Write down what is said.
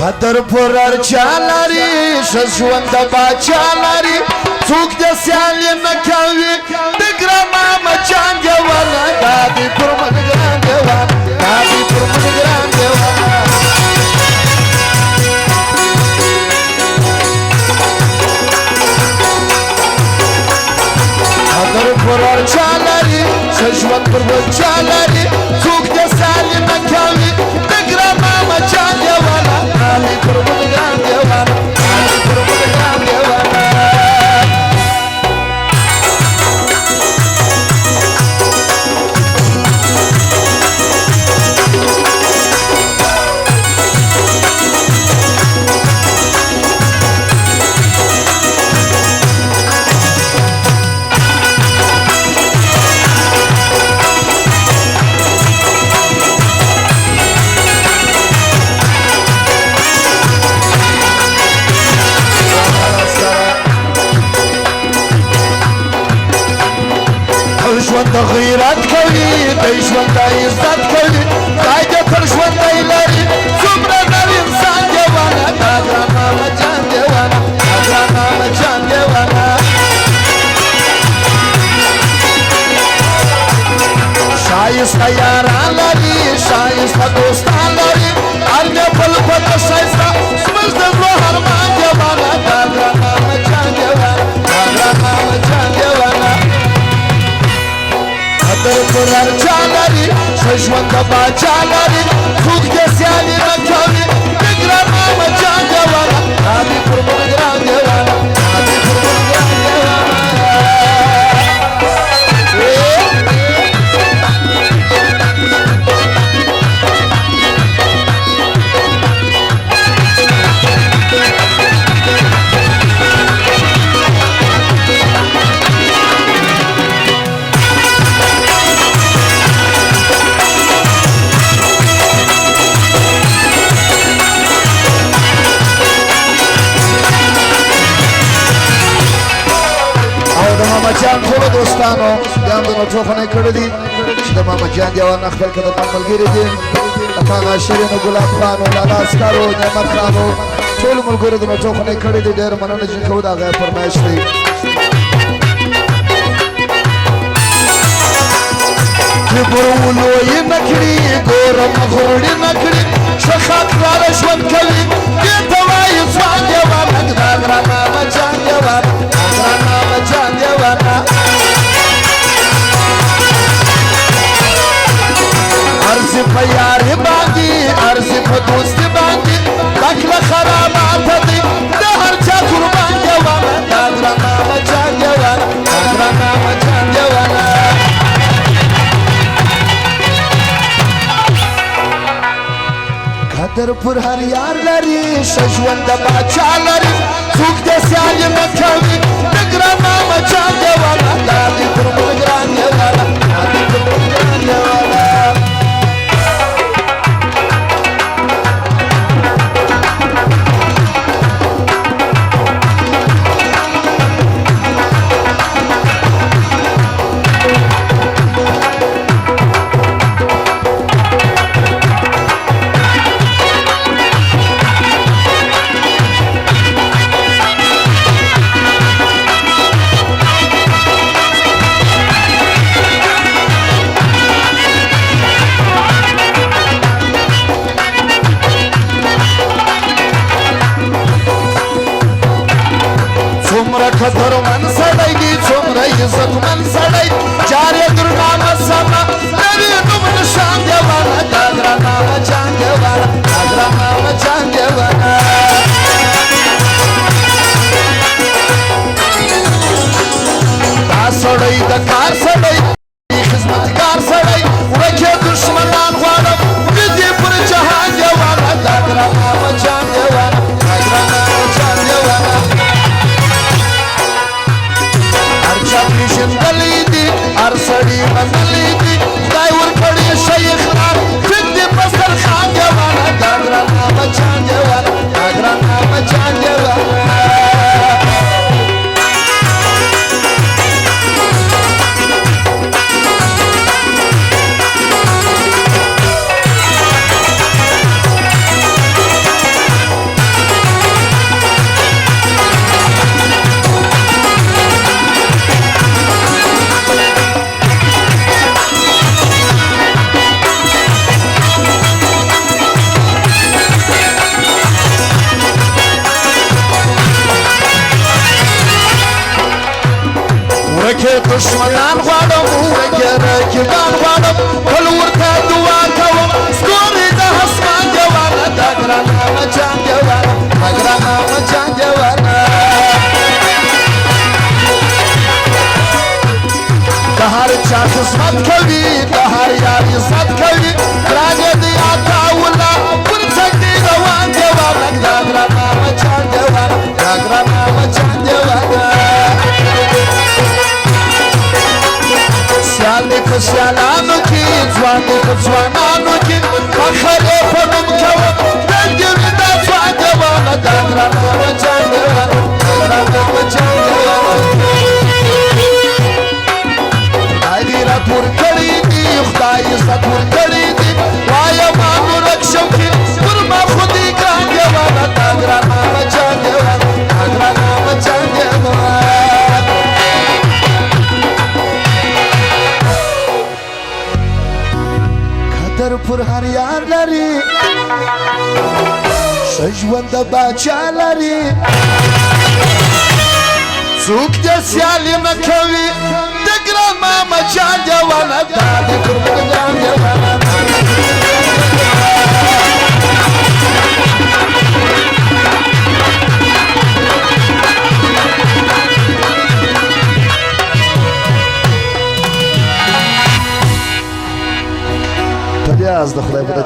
قدر پرر چالاری ششوند با چالاری سوک دسیالی نکاوی دگرام مچان دیوانا دادی پرمد گران دیوانا دادی پرمد گران دیوانا قدر پرر چالاری ششوند پرر چالاری سوک دسیالی نکاوی دگرام مچان دیوانا دادی پرمد گران دیوانا دادی پرمد گران دیوانا ژوند غیرت کوي د ژوند عزت کوي قاعده تر ژوند لري څومره نر انسان دیوانه دا ګرانه جان دیوانه دا ګرانه جان دیوانه شایسته یاران لري شایسته دوستان لري هر نه بل پته شایسته زموږ د زړه ارمان دیوانه دا ګرانه جان دیوانه دا ګرانه جان دیوانه قدر پرر چالاری ششوند با چالاری خوک دسیالی نکاوی بگران آمد جان دیوانا دادی پرمون گران دیوانا دادی پرمون گران دیوانا جان ټول دوستانو بیا د نوټو خونه کړی دي چې د ماما جان دیوان خپل کده ملګری دي هغه شیرین ګلاب خانو لالا اسکارو نعمت خانو ټول ملګری د نوټو خونه کړی دي ډېر مننه چې کوم دا غي فرمایش دی چې ګورولو یې نکړي ګورم غوړي نکړي شخات را ژوند کوي دې توای ځان دیوان دا ماما جان دیوان ماما جان دیوان ارزی پا یاری باندی ارزی پا دوستی باندی بکل خرابات دی ده هر چا قربان دیوانا دادرا ماما جان دیوانا دادرا ماما جان دیوانا قدر پر هر یار لری شجوند باچا لری سوک دسیالی مکاوی دگرا ماما جان دیوانا دادی پر مگران دیوانا دادی پر مگران دیوانا قدر من سړی دی څومره عزت من سړی جارې درنامه سمه نوی نوم نشان دیوانه دا ګرانه جان دیوانه دا ګرانه جان دیوانه دا سړی د کار سړی خدمتګار سړی ورکه دشمنان غواړم دې پر جهان دیوانه دا ګرانه جان دیوانه دا ګرانه جان دیوانه پیشندلی چې دشمنان غواړم وګه رقیبان غواړم خپل ورته دعا کوم ستوري د اسمان دیوانه دا ګرانه مچان دیوانه دا ګرانه مچان دیوانه د هر چا قسمت کوي د هر یار عزت کوي ګرانه دی آقا ولا پر څنګه روان دیوانه دا ګرانه مچان دیوانه دا ګرانه مچان دیوانه سیالی که سیالانو کی ځواني که ځوانانو کی فخر یې په نوم کوم دنګوي دا ځوان دیوانه دا ګرانه مچان دیوانه دا ګرانه مچان دیوانه خدای دې راته ورکړي دي خدای عزت ورکړي دي وایم نورک شم چې پر ما خو دې ګران دیوانه دا ګرانه مچان دیوانه دا ګرانه مچان دیوانه قدر پر هر یار لري ښه ژوند د باچا لري څوک دې سیالي نه کوي د ګران ماما جان دیوانه دا د قربان جان دیوانه